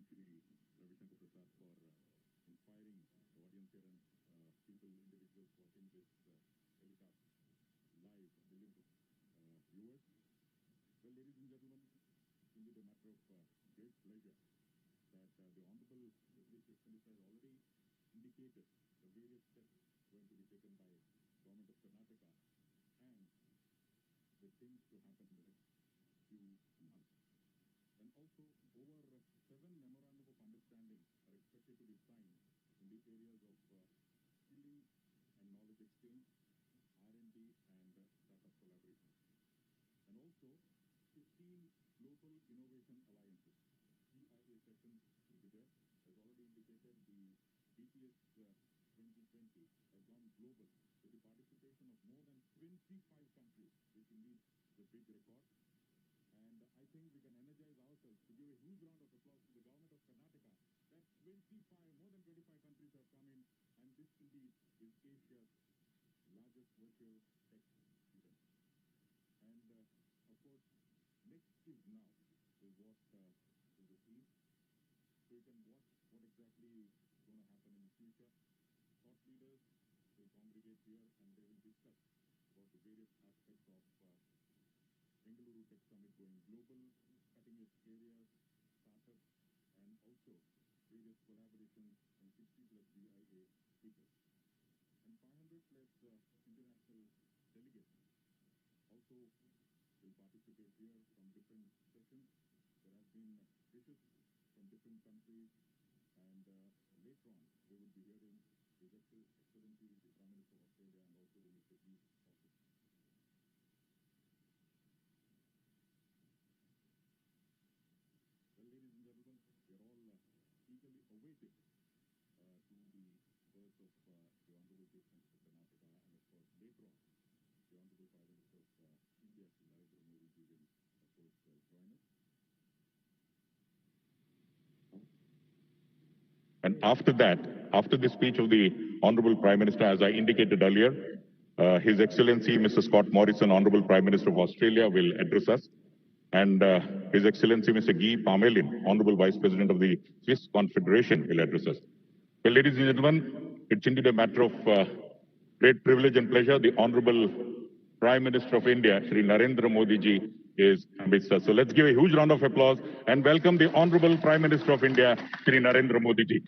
Shri Ravi Shankar Prasad for inspiring the audience here and people, individuals watching this telecast live, millions of viewers. Well, ladies and gentlemen, it's indeed a matter of great pleasure that the Honorable Chief Minister has already indicated the various steps going to be taken by Government of Karnataka and the things to happen in the next few months. And also, over 7 memorandum of understanding are expected to be signed in the areas of skilling and knowledge exchange, R&D, and startup collaboration. And also, 15 global innovation alliances, CIA sessions will be there. As already indicated, the BPS 2020 has gone global with the participation of more than 25 countries, which indeed is a big record. And I think we can energize ourselves to give a huge round of applause to the Government of Karnataka that more than 25 countries have come in, and this indeed is Asia's largest virtual tech event. And of course, next is now is what is the theme. So you can watch what exactly is going to happen in the future. Thought leaders will congregate here and they will discuss about the various aspects of Bengaluru Tech Summit going global, cutting-edge areas, startups, and also various collaborations and 60+ GIA speakers. And 500+ international delegates also will participate here from different sessions. There have been dishes from different countries, and later on we will be hearing His Excellency the Prime Minister of Australia and also the Mr. G. Office. Well, ladies and gentlemen, we are all eagerly awaiting to the birth of the Honorable Chief Minister of Karnataka, and of course later on the Honorable Prime Minister of India, Shri Narendra Modi ji, will of course join us. And after that, after the speech of the Honorable Prime Minister, as I indicated earlier, His Excellency Mr. Scott Morrison, Honorable Prime Minister of Australia, will address us. And His Excellency Mr. Guy Parmelin, Honorable Vice President of the Swiss Confederation, will address us. Well, ladies and gentlemen, it's indeed a matter of great privilege and pleasure. The Honorable Prime Minister of India, Shri Narendra Modi ji, is amidst us. So let's give a huge round of applause and welcome the Honorable Prime Minister of India, Shri Narendra Modi ji.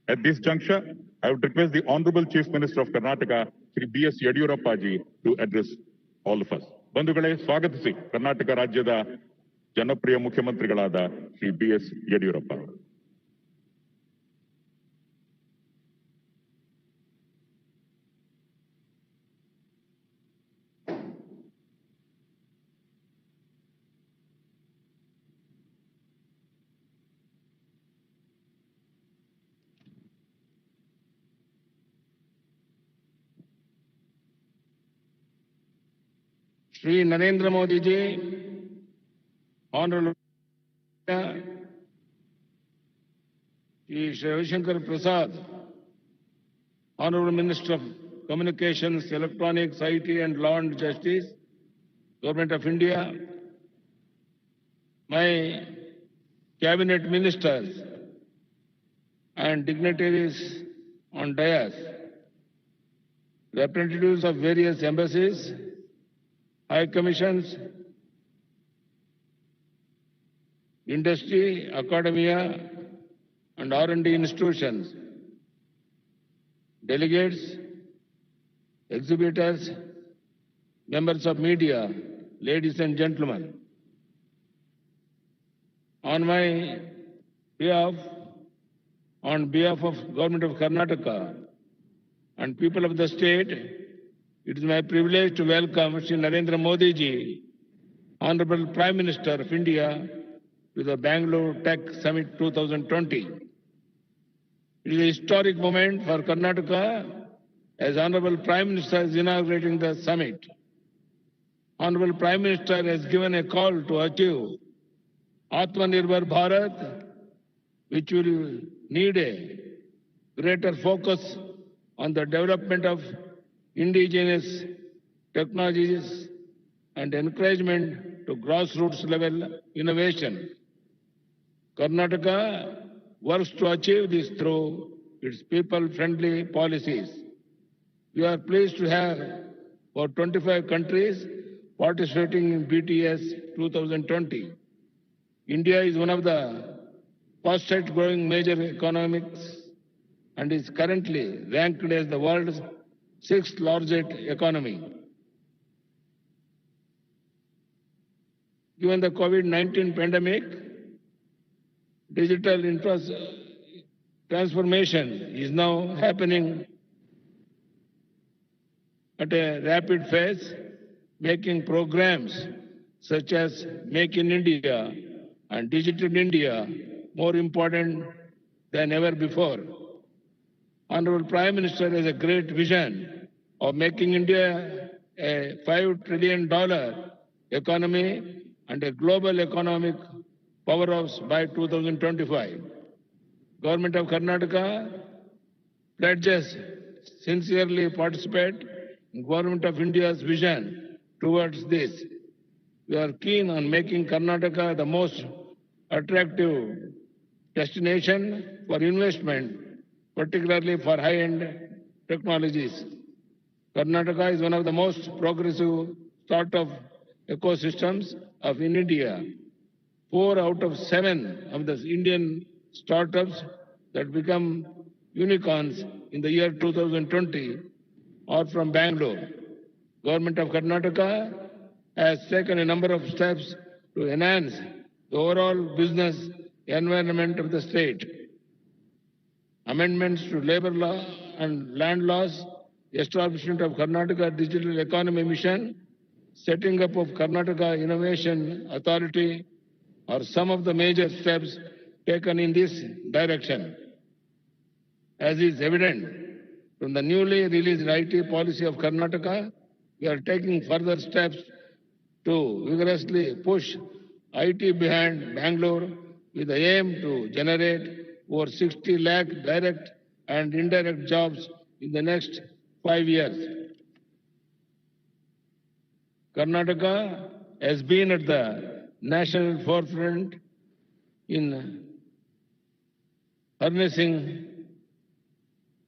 At this juncture, I would request the Honorable Chief Minister of Karnataka, Shri B.S. Yediyurappa ji, to address all of us. ಬಂಧುಗಳೇ, ಸ್ವಾಗತಿಸಿ ಕರ್ನಾಟಕ ರಾಜ್ಯದ ಜನಪ್ರಿಯ ಮುಖ್ಯಮಂತ್ರಿಗಳಾದ Shri B.S. Yediyurappa. Shri Narendra Modi ji, Honorable Shri Ravi Shankar Prasad, Honorable Minister of Communications, Electronics, IT and Law and Justice, Government of India, my Cabinet Ministers and dignitaries on dais, representatives of various embassies, High Commissions, industry, academia, and R&D institutions, delegates, exhibitors, members of media, ladies and gentlemen. On behalf of Government of Karnataka and people of the state, it is my privilege to welcome Shri Narendra Modi ji, Honorable Prime Minister of India, to the Bangalore Tech Summit 2020. It is a historic moment for Karnataka as Honorable Prime Minister is inaugurating the summit. Honorable Prime Minister has given a call to achieve Atmanirbhar Bharat, which will need a greater focus on the development of indigenous technologies and encouragement to grassroots level innovation. Karnataka works to achieve this through its people-friendly policies. We are pleased to have over 25 countries participating in BTS 2020. India is one of the fastest growing major economies and is currently ranked as the world's sixth largest economy. Given the COVID-19 pandemic, digital transformation is now happening at a rapid pace, making programs such as Make in India and Digital India more important than ever before. Honorable Prime Minister has a great vision of making India a $5 trillion economy and a global economic powerhouse by 2025. Government of Karnataka pledges sincerely participate in Government of India's vision towards this. We are keen on making Karnataka the most attractive destination for investment, particularly for high-end technologies. Karnataka is one of the most progressive startup ecosystems in India. 4 out of 7 of the Indian startups that become unicorns in the year 2020 are from Bangalore. Government of Karnataka has taken a number of steps to enhance the overall business environment of the state. Amendments to labor law and land laws, establishment of Karnataka Digital Economy Mission, setting up of Karnataka Innovation Authority are some of the major steps taken in this direction. As is evident from the newly released IT policy of Karnataka, we are taking further steps to vigorously push IT behind Bangalore with the aim to generate over 60 lakh direct and indirect jobs in the next 5 years. Karnataka has been at the national forefront in harnessing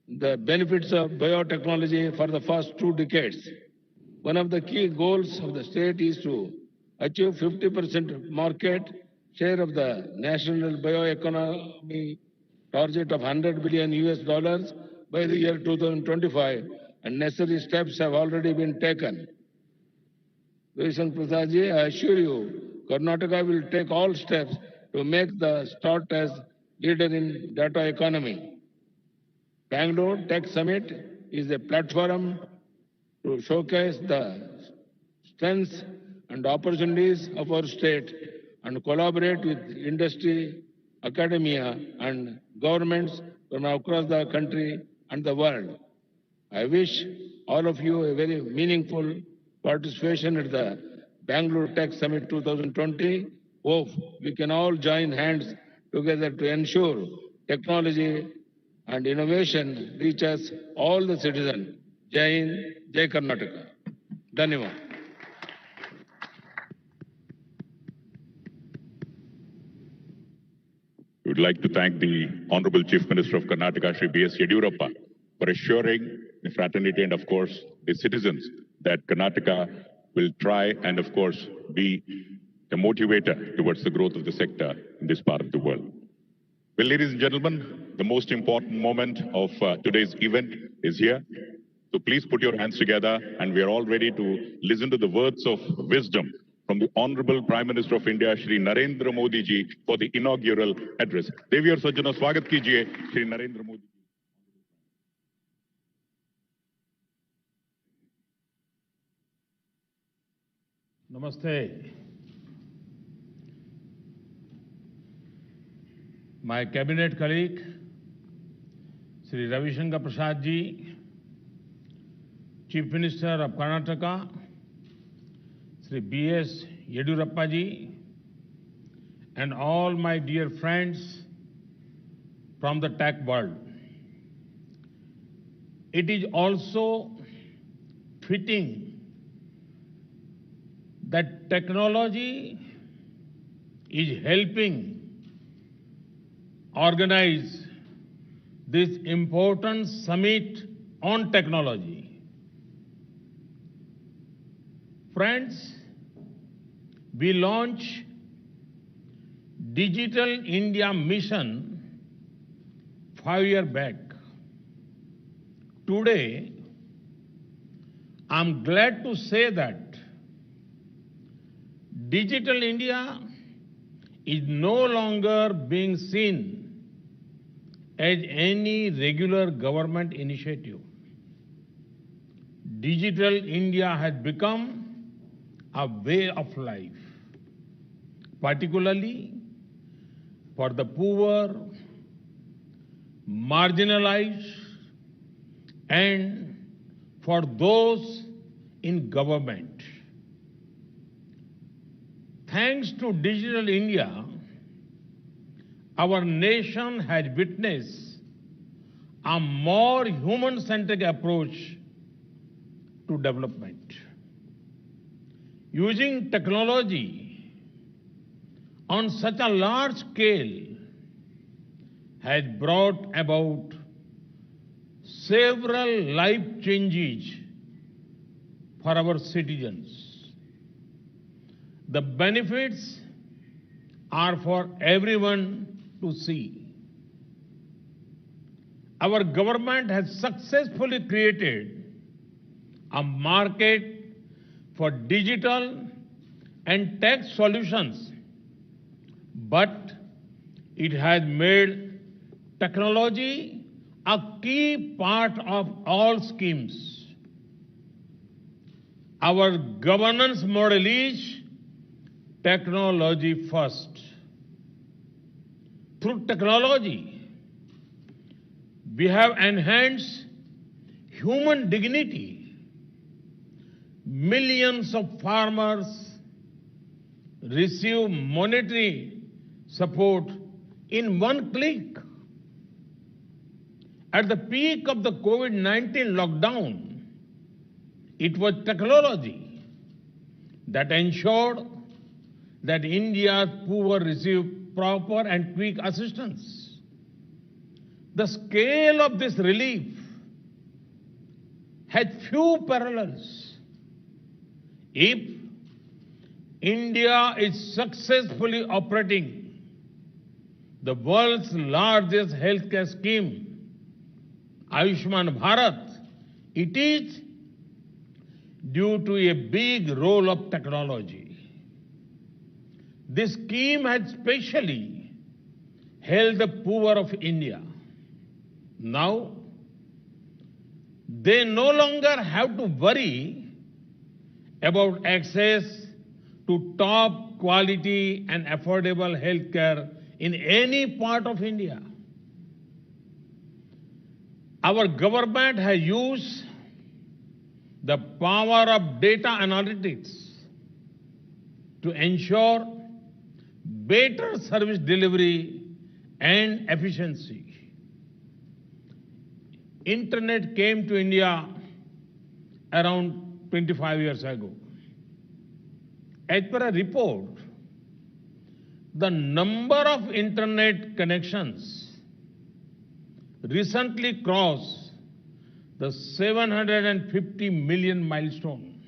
the benefits of biotechnology for the past 2 decades. One of the key goals of the state is to achieve 50% market share of the national bioeconomy target of $100 billion by the year 2025, and necessary steps have already been taken. Ravishankar Prasadji, I assure you, Karnataka will take all steps to make the start as leader in data economy. Bangalore Tech Summit is a platform to showcase the strengths and opportunities of our state and collaborate with industry, academia, and governments from across the country and the world. I wish all of you a very meaningful participation at the Bangalore Tech Summit 2020. Hope we can all join hands together to ensure technology and innovation reaches all the citizens. Jai Hind, Jai Karnataka. Dhanyavad. We would like to thank the Honorable Chief Minister of Karnataka, Shri B.S. Yediyurappa, for assuring the fraternity and, of course, the citizens that Karnataka will try and, of course, be a motivator towards the growth of the sector in this part of the world. Well, ladies and gentlemen, the most important moment of today's event is here. So please put your hands together, and we are all ready to listen to the words of wisdom from the Honorable Prime Minister of India, Shri Narendra Modi ji, for the inaugural address. Devi aur sajjano, swagat kijiye, Shri Narendra Modi. Namaste. My cabinet colleague, Shri Ravishankar Prasad ji, Chief Minister of Karnataka, Shri B.S. Yediyurappa ji, and all my dear friends from the tech world. It is also fitting that technology is helping organize this important summit on technology. Friends, we launched Digital India Mission 5 years back. Today, I'm glad to say that Digital India is no longer being seen as any regular government initiative. Digital India has become a way of life, particularly for the poor, marginalized, and for those in government. Thanks to Digital India, our nation has witnessed a more human-centric approach to development. Using technology on such a large scale has brought about several life changes for our citizens. The benefits are for everyone to see. Our government has successfully created a market for digital and tech solutions, but it has made technology a key part of all schemes. Our governance model is technology first. Through technology, we have enhanced human dignity. Millions of farmers receive monetary support in one click. At the peak of the COVID-19 lockdown, it was technology that ensured that India's poor received proper and quick assistance. The scale of this relief had few parallels. If India is successfully operating the world's largest healthcare scheme, Ayushman Bharat, it is due to a big role of technology. This scheme has specially helped the poor of India. Now, they no longer have to worry about access to top quality and affordable healthcare in any part of India. Our government has used the power of data analytics to ensure better service delivery and efficiency. Internet came to India around 25 years ago. As per a report, the number of internet connections recently crossed the 750 million milestone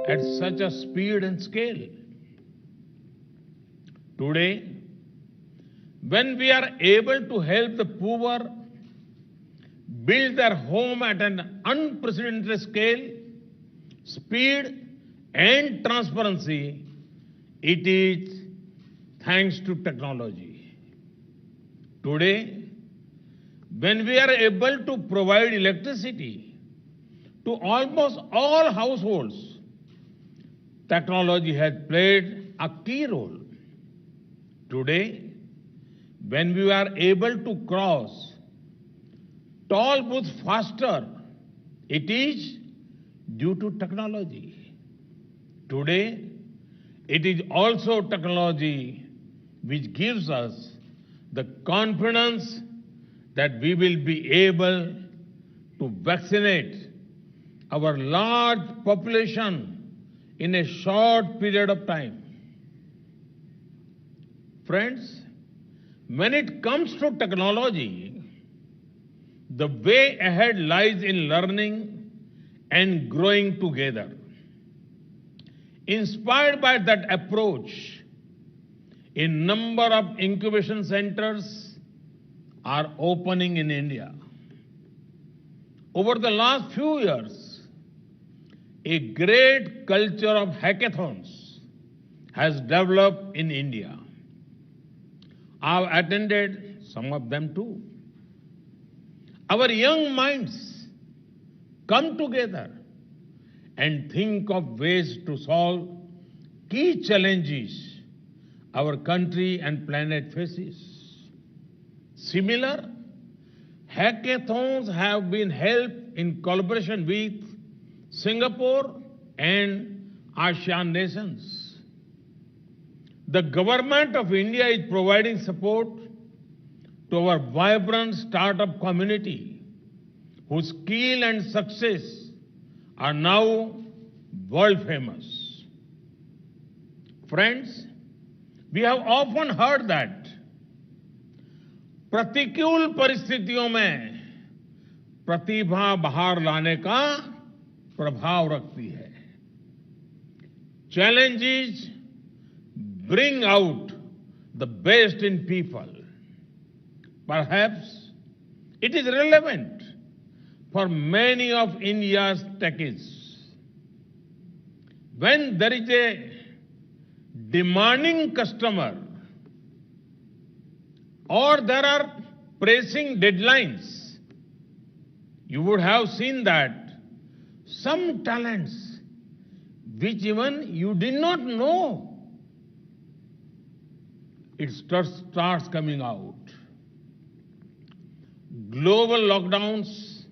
at such a speed and scale. Today, when we are able to help the poor build their home at an unprecedented scale, speed and transparency, it is thanks to technology. Today, when we are able to provide electricity to almost all households, technology has played a key role. Today, when we are able to cross toll booths faster, it is due to technology. Today, it is also technology which gives us the confidence that we will be able to vaccinate our large population in a short period of time. Friends, when it comes to technology, the way ahead lies in learning and growing together. Inspired by that approach, a number of incubation centers are opening in India. Over the last few years, a great culture of hackathons has developed in India. I've attended some of them too. Our young minds come together and think of ways to solve key challenges our country and planet faces. Similar hackathons have been held in collaboration with Singapore and ASEAN nations. The government of India is providing support to our vibrant startup community, whose skill and success are now world famous. Friends, we have often heard that प्रतिकूल परिस्थितियों में प्रतिभा बाहर लाने का प्रभाव रखती है. Challenges bring out the best in people. Perhaps it is relevant for many of India's techies. When there is a demanding customer or there are pressing deadlines, you would have seen that some talents which even you did not know, it starts coming out. Global lockdowns,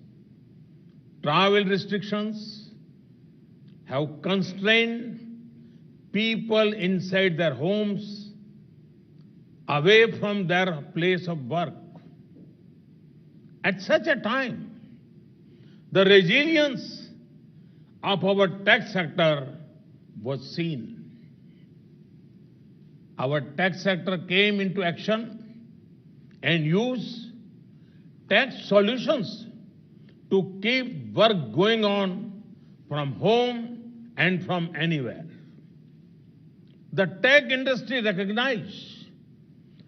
travel restrictions have constrained people inside their homes, away from their place of work. At such a time, the resilience of our tech sector was seen. Our tech sector came into action and used tech solutions to keep work going on from home and from anywhere. The tech industry recognized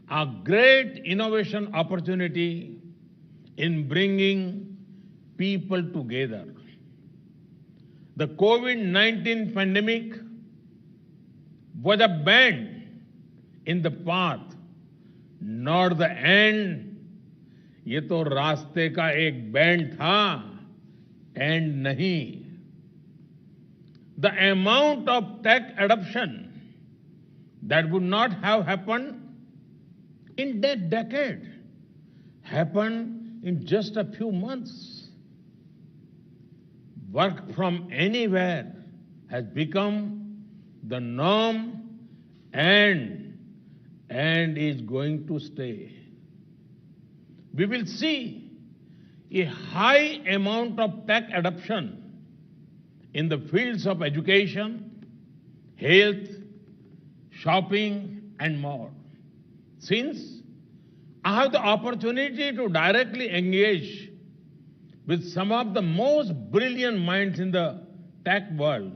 a great innovation opportunity in bringing people together. The COVID-19 pandemic was a bend in the path, not the end. ये तो रास्ते का एक band था, and नहीं. The amount of tech adoption that would not have happened in that decade happened in just a few months. Work from anywhere has become the norm and is going to stay. We will see a high amount of tech adoption in the fields of education, health, shopping, and more. Since I have the opportunity to directly engage with some of the most brilliant minds in the tech world,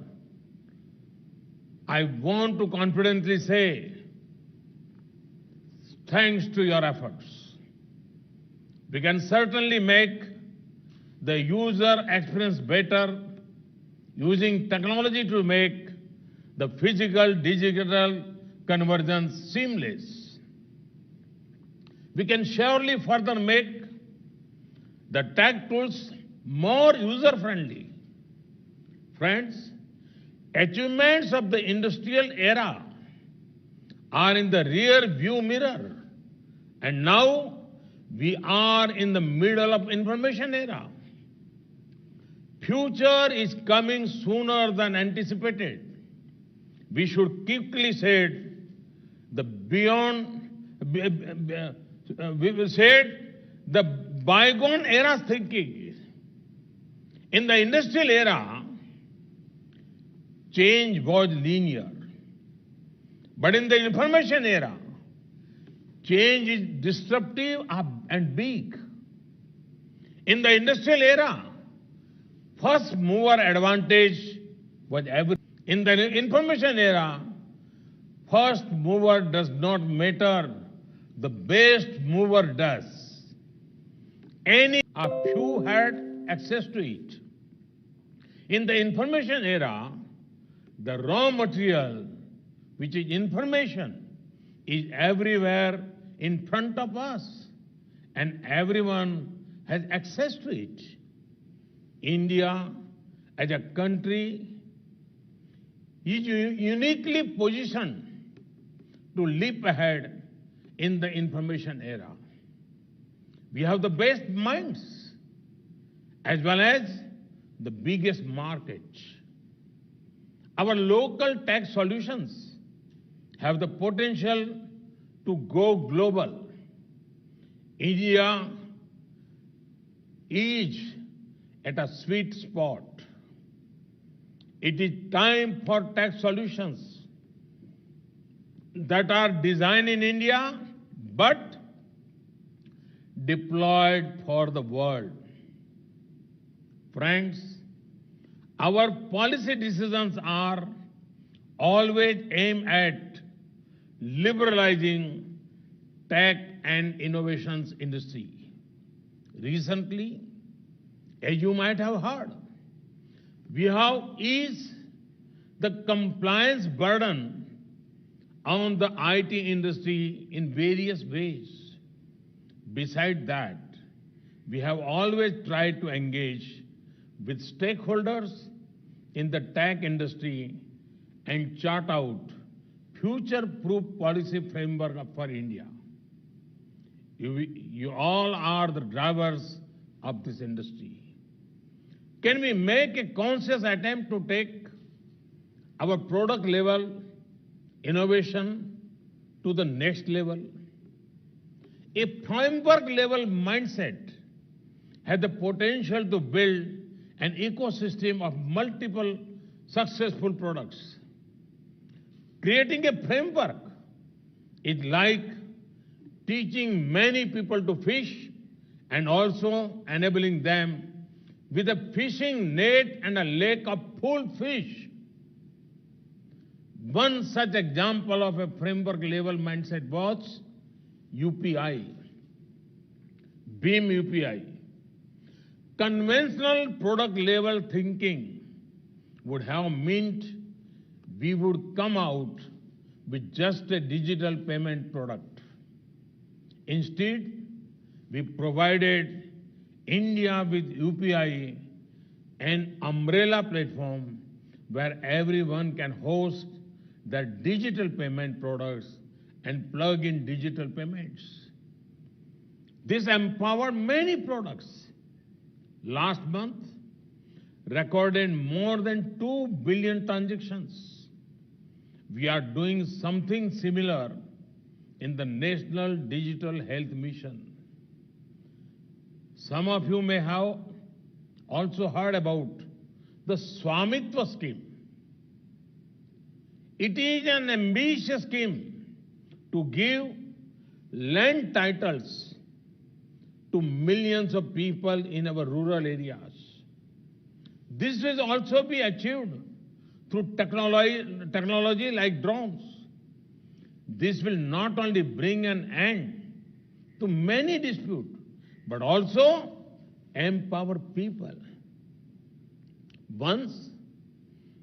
I want to confidently say, thanks to your efforts, we can certainly make the user experience better using technology to make the physical-digital convergence seamless. We can surely further make the tech tools more user-friendly. Friends, achievements of the industrial era are in the rear view mirror, and now we are in the middle of information era. Future is coming sooner than anticipated. We should quickly set the bygone era thinking. In the industrial era, change was linear. But in the information era, change is disruptive and big. In the industrial era, first mover advantage was everything. In the information era, first mover does not matter, the best mover does. A few had access to it. In the information era, the raw material, which is information, is everywhere in front of us, and everyone has access to it. India, as a country, is uniquely positioned to leap ahead in the information era. We have the best minds as well as the biggest market. Our local tech solutions have the potential to go global. India is at a sweet spot. It is time for tech solutions that are designed in India but deployed for the world. Friends, our policy decisions are always aimed at liberalizing tech and innovations industry. Recently, as you might have heard, we have eased the compliance burden on the IT industry in various ways. Besides that, we have always tried to engage with stakeholders in the tech industry and chart out future-proof policy framework for India. You all are the drivers of this industry. Can we make a conscious attempt to take our product level innovation to the next level? A framework level mindset has the potential to build an ecosystem of multiple successful products. Creating a framework is like teaching many people to fish and also enabling them with a fishing net and a lake of full fish. One such example of a framework level mindset was UPI, BHIM UPI. Conventional product level thinking would have meant we would come out with just a digital payment product. Instead, we provided India with UPI, an umbrella platform where everyone can host their digital payment products and plug in digital payments. This empowered many products. Last month, recorded more than 2 billion transactions. We are doing something similar in the National Digital Health Mission. Some of you may have also heard about the Swamitva scheme. It is an ambitious scheme to give land titles to millions of people in our rural areas. This will also be achieved through technology like drones. This will not only bring an end to many disputes, but also empower people. Once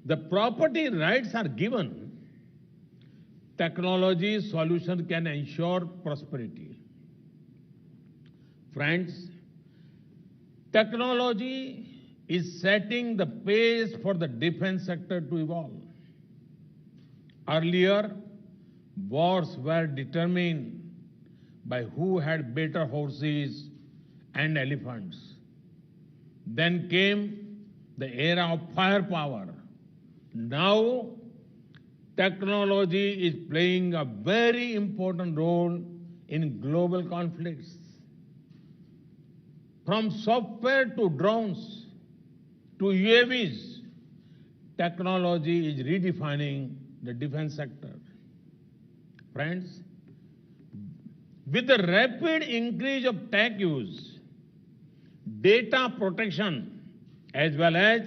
the property rights are given, technology solution can ensure prosperity. Friends, technology is setting the pace for the defense sector to evolve. Earlier, wars were determined by who had better horses and elephants. Then came the era of firepower. Now, technology is playing a very important role in global conflicts. From software to drones to UAVs, technology is redefining the defense sector. Friends, with the rapid increase of tech use, data protection as well as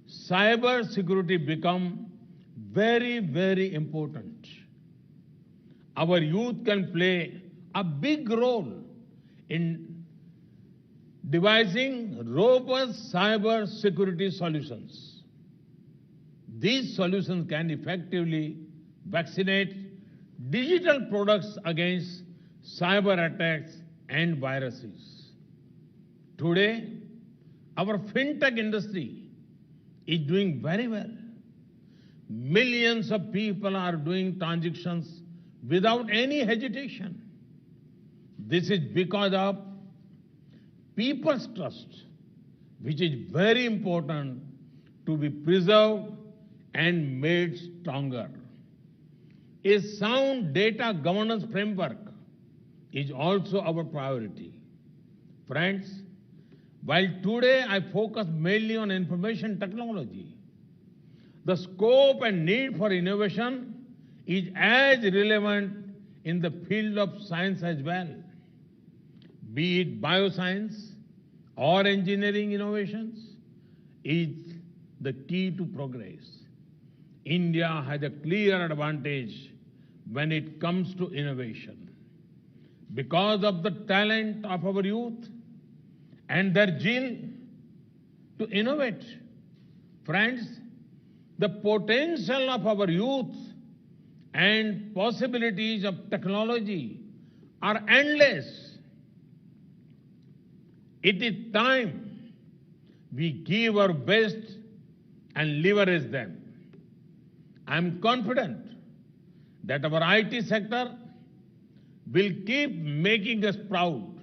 cyber security become very, very important. Our youth can play a big role in devising robust cyber security solutions. These solutions can effectively vaccinate digital products against cyber attacks and viruses. Today, our fintech industry is doing very well. Millions of people are doing transactions without any hesitation. This is because of people's trust, which is very important to be preserved and made stronger. A sound data governance framework is also our priority. Friends, while today I focus mainly on information technology, the scope and need for innovation is as relevant in the field of science as well. Be it bioscience or engineering innovations, is the key to progress. India has a clear advantage when it comes to innovation. Because of the talent of our youth and their zeal to innovate. Friends, the potential of our youth and possibilities of technology are endless. It is time we give our best and leverage them. I am confident that our IT sector will keep making us proud.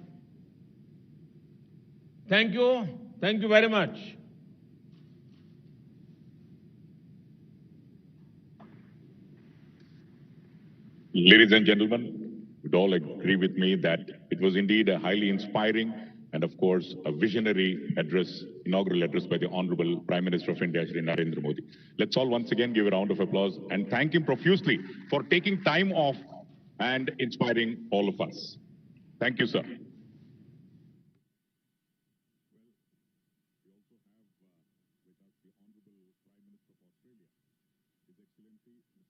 Thank you. Thank you very much. Ladies and gentlemen, you'd all agree with me that it was indeed a highly inspiring and, of course, a visionary address, inaugural address by the Honorable Prime Minister of India, Shri Narendra Modi. Let's all once again give a round of applause and thank him profusely for taking time off and inspiring all of us. Thank you, sir.